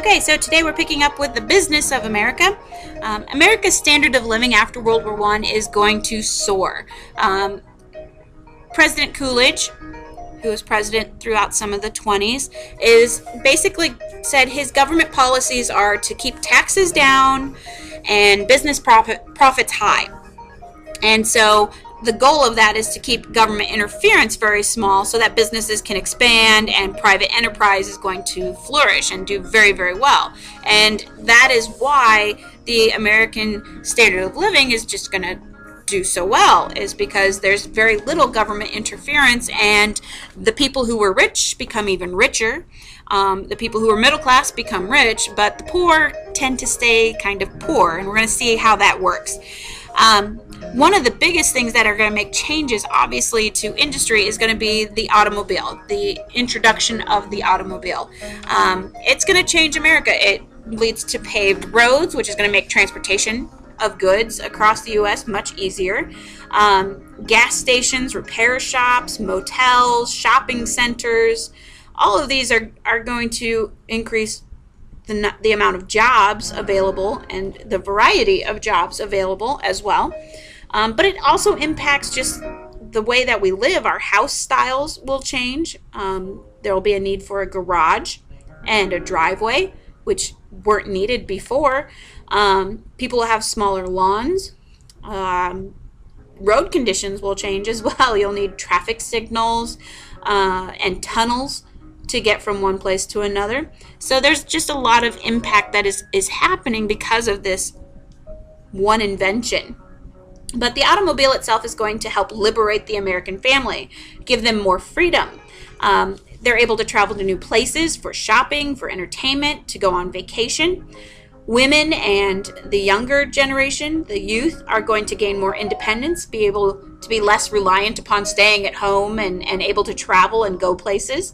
Okay, so today we're picking up with the business of America. America's standard of living after World War I is going to soar. President Coolidge, who was president throughout some of the 20s, is basically said his government policies are to keep taxes down and business profits high. And so the goal of that is to keep government interference very small so that businesses can expand and private enterprise is going to flourish and do very, very well. And that is why the American standard of living is just going to do so well, is because there's very little government interference, and the people who were rich become even richer. The people who are middle class become rich, but the poor tend to stay kind of poor, and we're going to see how that works. One of the biggest things that are going to make changes, obviously, to industry is going to be the automobile, the introduction of the automobile. It's going to change America. It leads to paved roads, which is going to make transportation of goods across the U.S. much easier. Gas stations, repair shops, motels, shopping centers, all of these are going to increase the amount of jobs available and the variety of jobs available as well. But it also impacts just the way that we live. Our house styles will change. There will be a need for a garage and a driveway, which weren't needed before. People will have smaller lawns. Road conditions will change as well. You'll need traffic signals and tunnels to get from one place to another. So there's just a lot of impact that is happening because of this one invention. But the automobile itself is going to help liberate the American family, give them more freedom. They're able to travel to new places for shopping, for entertainment, to go on vacation. Women and the younger generation, the youth, are going to gain more independence, be able to be less reliant upon staying at home and able to travel and go places.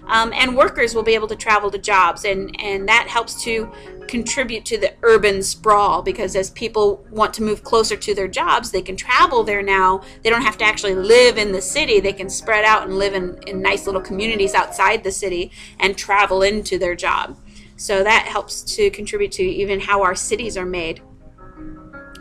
And workers will be able to travel to jobs, and that helps to contribute to the urban sprawl, because as people want to move closer to their jobs, they can travel there now. They don't have to actually live in the city. They can spread out and live in nice little communities outside the city and travel into their job. So that helps to contribute to even how our cities are made.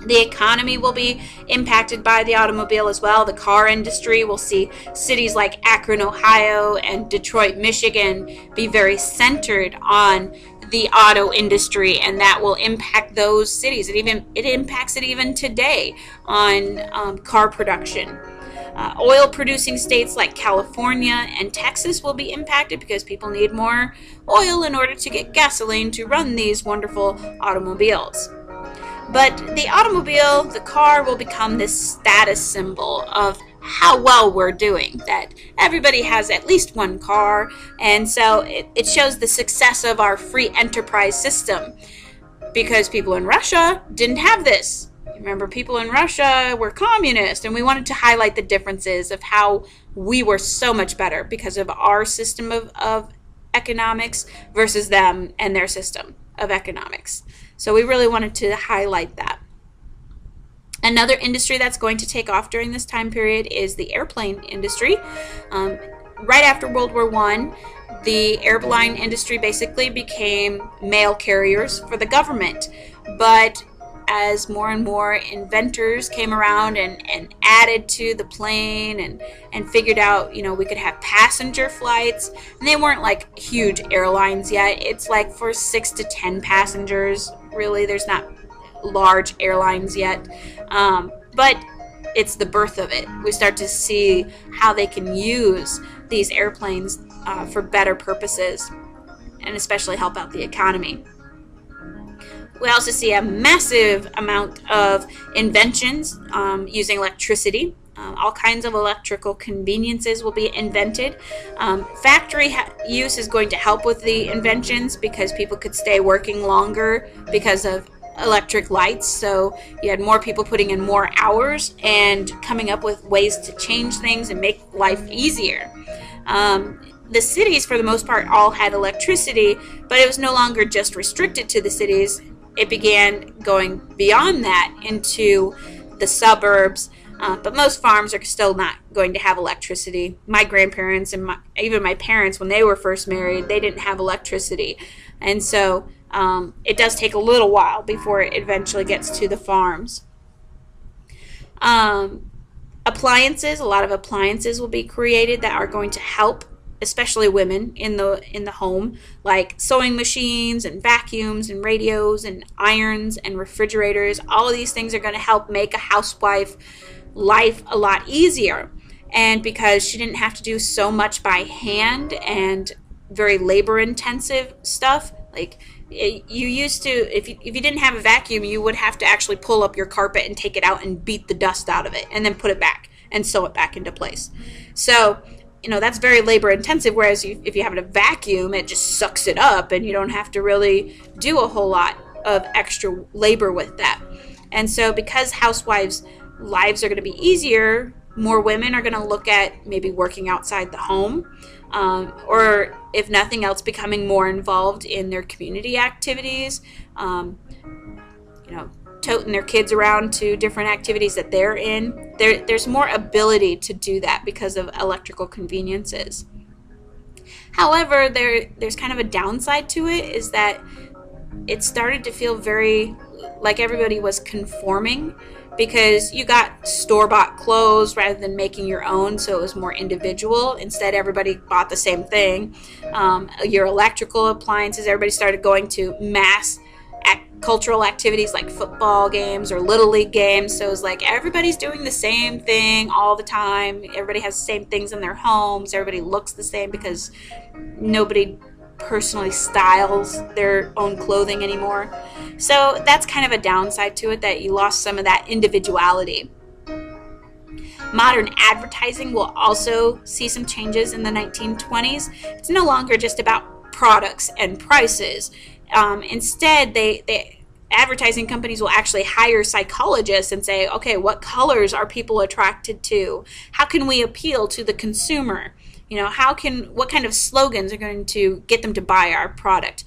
The economy will be impacted by the automobile as well. The car industry will see cities like Akron, Ohio, and Detroit, Michigan be very centered on the auto industry, and that will impact those cities. It impacts it even today on car production. Oil-producing states like California and Texas will be impacted because people need more oil in order to get gasoline to run these wonderful automobiles. But the automobile, the car, will become this status symbol of how well we're doing, that everybody has at least one car, and so it shows the success of our free enterprise system, because people in Russia didn't have this. Remember, people in Russia were communist, and we wanted to highlight the differences of how we were so much better because of our system of economics versus them and their system of economics. So we really wanted to highlight that. Another industry that's going to take off during this time period is the airplane industry. Right after World War I, the airline industry basically became mail carriers for the government. But as more and more inventors came around and added to the plane and figured out, we could have passenger flights, and they weren't like huge airlines yet. It's like for 6 to 10 passengers. Really, there's not large airlines yet, but it's the birth of it. We start to see how they can use these airplanes for better purposes, and especially help out the economy. We also see a massive amount of inventions using electricity. All kinds of electrical conveniences will be invented. Factory use is going to help with the inventions because people could stay working longer because of electric lights. So you had more people putting in more hours and coming up with ways to change things and make life easier. The cities, for the most part, all had electricity, but it was no longer just restricted to the cities. It began going beyond that into the suburbs. But most farms are still not going to have electricity. My grandparents and even my parents, when they were first married, they didn't have electricity. And so it does take a little while before it eventually gets to the farms. Appliances, a lot of appliances will be created that are going to help, especially women in the home, like sewing machines and vacuums and radios and irons and refrigerators. All of these things are going to help make a housewife life a lot easier. And because she didn't have to do so much by hand and very labor intensive stuff, like you used to, if you didn't have a vacuum, you would have to actually pull up your carpet and take it out and beat the dust out of it and then put it back and sew it back into place. So that's very labor intensive, whereas if you have a vacuum, it just sucks it up and you don't have to really do a whole lot of extra labor with that. And so because housewives' lives are going to be easier, more women are going to look at maybe working outside the home, or if nothing else, becoming more involved in their community activities, toting their kids around to different activities that they're in. There's more ability to do that because of electrical conveniences. However, there's kind of a downside to it, is that it started to feel very like everybody was conforming, because you got store-bought clothes rather than making your own, so it was more individual. Instead, everybody bought the same thing. Your electrical appliances, everybody started going to mass cultural activities like football games or little league games. So it was like everybody's doing the same thing all the time. Everybody has the same things in their homes. Everybody looks the same because nobody personally styles their own clothing anymore. So that's kind of a downside to it, that you lost some of that individuality. Modern advertising will also see some changes in the 1920s. It's no longer just about products and prices. Instead, advertising companies will actually hire psychologists and say, okay, what colors are people attracted to? How can we appeal to the consumer? What kind of slogans are going to get them to buy our product?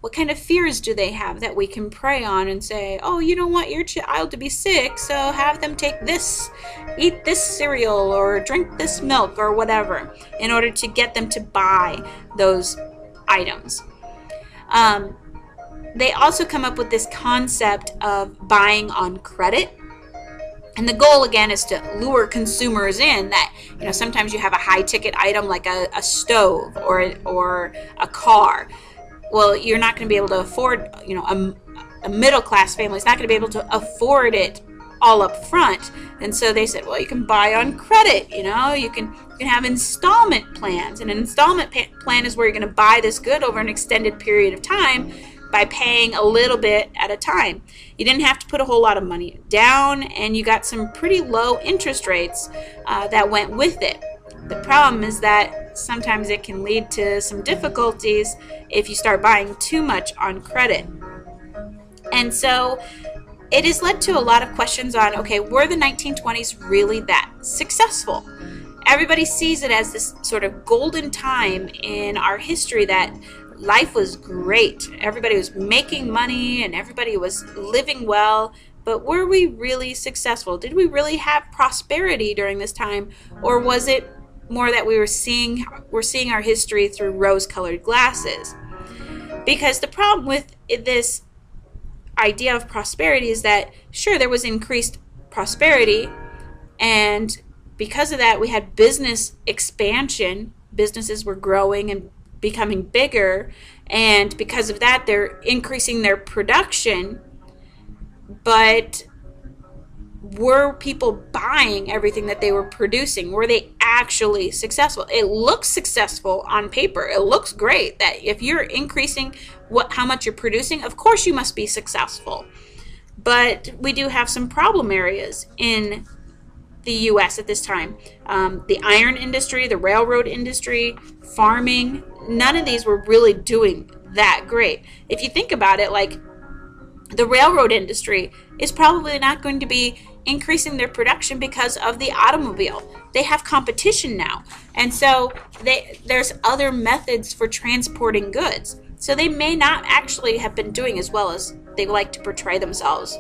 What kind of fears do they have that we can prey on and say, oh, you don't want your child to be sick, so have them take this, eat this cereal, or drink this milk, or whatever, in order to get them to buy those items. They also come up with this concept of buying on credit. And the goal, again, is to lure consumers in that, sometimes you have a high-ticket item like a stove or a car. Well, you're not going to be able to afford, a middle-class family is not going to be able to afford it all up front. And so they said, well, you can buy on credit, you can have installment plans. And an installment plan is where you're going to buy this good over an extended period of time by paying a little bit at a time. You didn't have to put a whole lot of money down, and you got some pretty low interest rates that went with it. The problem is that sometimes it can lead to some difficulties if you start buying too much on credit. And so it has led to a lot of questions on, okay, were the 1920s really that successful? Everybody sees it as this sort of golden time in our history that life was great. Everybody was making money and everybody was living well. But were we really successful? Did we really have prosperity during this time? Or was it more that we're seeing our history through rose-colored glasses? Because the problem with this idea of prosperity is that, sure, there was increased prosperity, and because of that, we had business expansion. Businesses were growing and becoming bigger, and because of that, they're increasing their production. But were people buying everything that they were producing? Were they actually successful? It looks successful on paper. It looks great that if you're increasing how much you're producing, of course you must be successful. But we do have some problem areas in the U.S. at this time. The iron industry, the railroad industry, farming, none of these were really doing that great. If you think about it, like the railroad industry is probably not going to be increasing their production because of the automobile. They have competition now. And so there's other methods for transporting goods. So they may not actually have been doing as well as they like to portray themselves.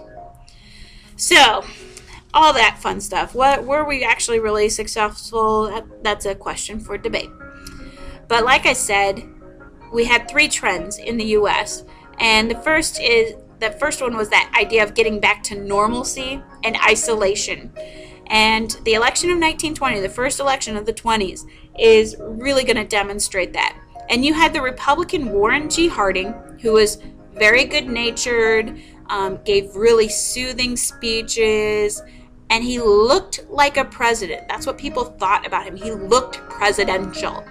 So all that fun stuff. Were we actually really successful? That's a question for debate. But like I said, we had three trends in the U.S. And the first one was that idea of getting back to normalcy and isolation. And the election of 1920, the first election of the 20s, is really going to demonstrate that. And you had the Republican Warren G. Harding, who was very good-natured, gave really soothing speeches, and he looked like a president. That's what people thought about him. He looked presidential.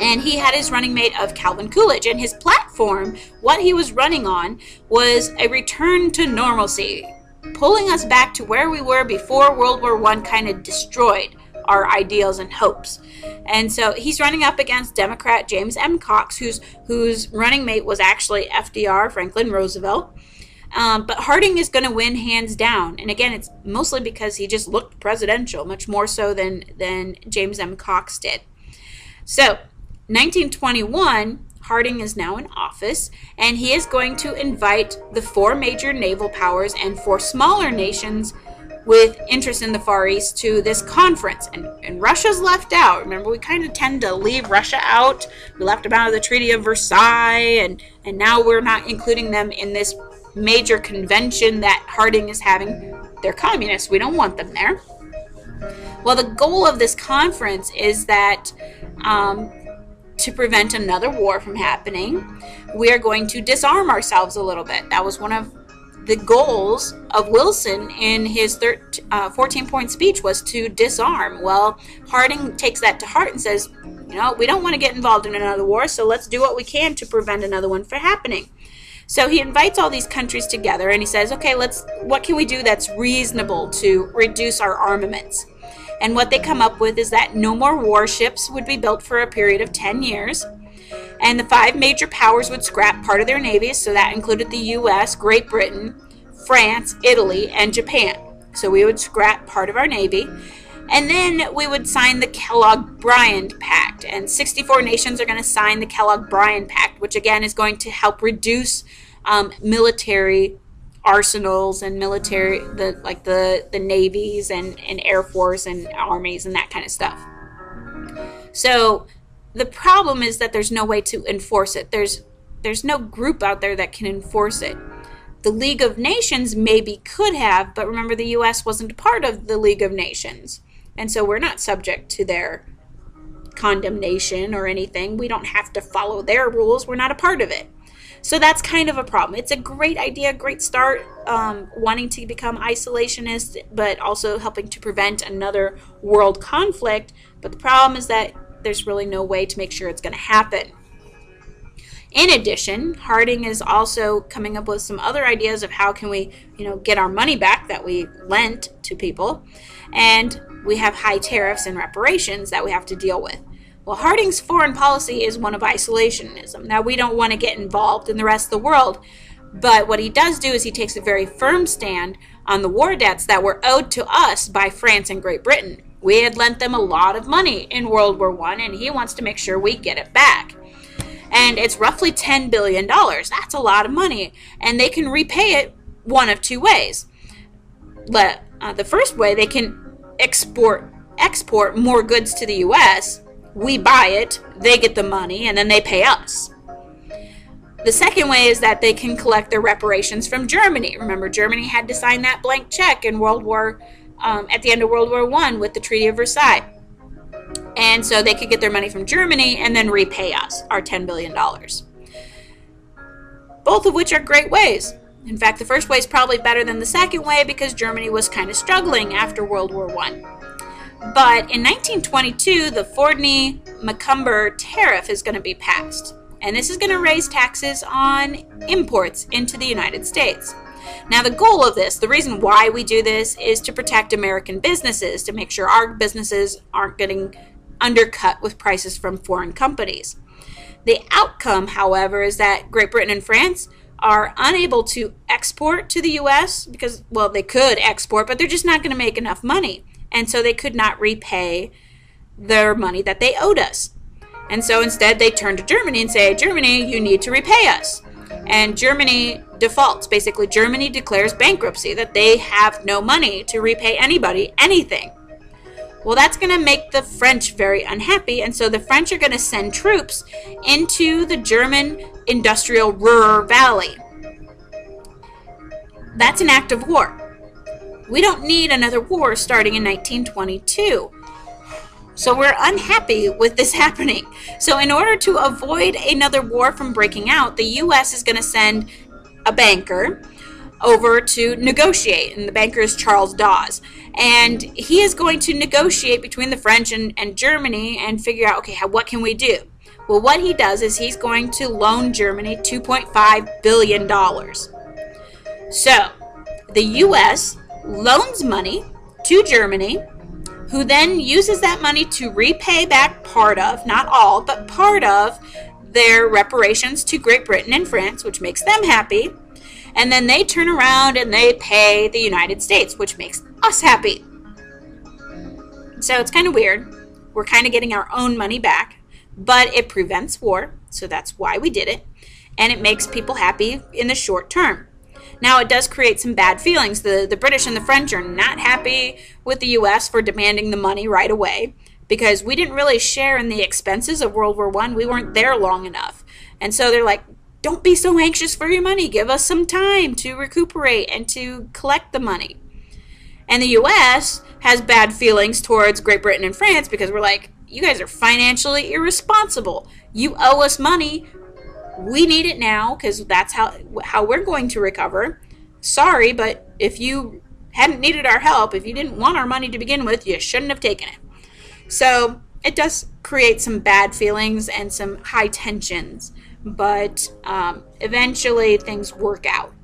And he had his running mate of Calvin Coolidge. And his platform, what he was running on, was a return to normalcy, pulling us back to where we were before World War I kind of destroyed our ideals and hopes. And so he's running up against Democrat James M. Cox, whose running mate was actually FDR, Franklin Roosevelt. But Harding is going to win hands down. And again, it's mostly because he just looked presidential, much more so than James M. Cox did. So 1921, Harding is now in office, and he is going to invite the four major naval powers and four smaller nations with interest in the Far East to this conference. And Russia's left out. Remember, we kind of tend to leave Russia out. We left them out of the Treaty of Versailles, and now we're not including them in this major convention that Harding is having. They're communists. We don't want them there. Well, the goal of this conference is that to prevent another war from happening, we are going to disarm ourselves a little bit. That was one of the goals of Wilson in his 14-point speech, was to disarm. Well, Harding takes that to heart and says, we don't want to get involved in another war, so let's do what we can to prevent another one from happening. So he invites all these countries together and he says, okay, what can we do that's reasonable to reduce our armaments? And what they come up with is that no more warships would be built for a period of 10 years. And the five major powers would scrap part of their navies. So that included the U.S., Great Britain, France, Italy, and Japan. So we would scrap part of our navy. And then we would sign the Kellogg-Briand Pact. And 64 nations are going to sign the Kellogg-Briand Pact, which again is going to help reduce military arsenals and military, the navies and air force and armies and that kind of stuff. So the problem is that there's no way to enforce it. There's no group out there that can enforce it. The League of Nations maybe could have, but remember, the U.S. wasn't a part of the League of Nations, and so we're not subject to their condemnation or anything. We don't have to follow their rules. We're not a part of it. So that's kind of a problem. It's a great idea, great start, wanting to become isolationist, but also helping to prevent another world conflict. But the problem is that there's really no way to make sure it's going to happen. In addition, Harding is also coming up with some other ideas of how can we, get our money back that we lent to people. And we have high tariffs and reparations that we have to deal with. Well, Harding's foreign policy is one of isolationism. Now, we don't want to get involved in the rest of the world, but what he does do is he takes a very firm stand on the war debts that were owed to us by France and Great Britain. We had lent them a lot of money in World War I, and he wants to make sure we get it back. And it's roughly $10 billion. That's a lot of money, and they can repay it one of two ways. The first way, they can export more goods to the U.S., we buy it, they get the money, and then they pay us. The second way is that they can collect their reparations from Germany. Remember, Germany had to sign that blank check in at the end of World War I with the Treaty of Versailles. And so they could get their money from Germany and then repay us our $10 billion. Both of which are great ways. In fact, the first way is probably better than the second way because Germany was kind of struggling after World War I. But in 1922, the Fordney-Macumber tariff is going to be passed. And this is going to raise taxes on imports into the United States. Now, the goal of this, the reason why we do this, is to protect American businesses, to make sure our businesses aren't getting undercut with prices from foreign companies. The outcome, however, is that Great Britain and France are unable to export to the U.S. because, well, they could export, but they're just not going to make enough money. And so they could not repay their money that they owed us. And so instead they turn to Germany and say, Germany, you need to repay us. And Germany defaults. Basically, Germany declares bankruptcy, that they have no money to repay anybody anything. Well, that's going to make the French very unhappy, and so the French are going to send troops into the German industrial Ruhr Valley. That's an act of war. We don't need another war starting in 1922. So we're unhappy with this happening. So in order to avoid another war from breaking out, the U.S. is going to send a banker over to negotiate, and the banker is Charles Dawes. And he is going to negotiate between the French and Germany and figure out, okay, what can we do? Well, what he does is he's going to loan Germany $2.5 billion. So the U.S. loans money to Germany, who then uses that money to repay back part of, not all, but part of their reparations to Great Britain and France, which makes them happy. And then they turn around and they pay the United States, which makes us happy. So it's kind of weird. We're kind of getting our own money back, but it prevents war, so that's why we did it. And it makes people happy in the short term. Now, it does create some bad feelings. The British and the French are not happy with the U.S. for demanding the money right away, because we didn't really share in the expenses of World War I. We weren't there long enough. And so they're like, don't be so anxious for your money. Give us some time to recuperate and to collect the money. And the U.S. has bad feelings towards Great Britain and France because we're like, you guys are financially irresponsible. You owe us money. We need it now because that's how we're going to recover. Sorry, but if you hadn't needed our help, if you didn't want our money to begin with, you shouldn't have taken it. So it does create some bad feelings and some high tensions, but eventually things work out.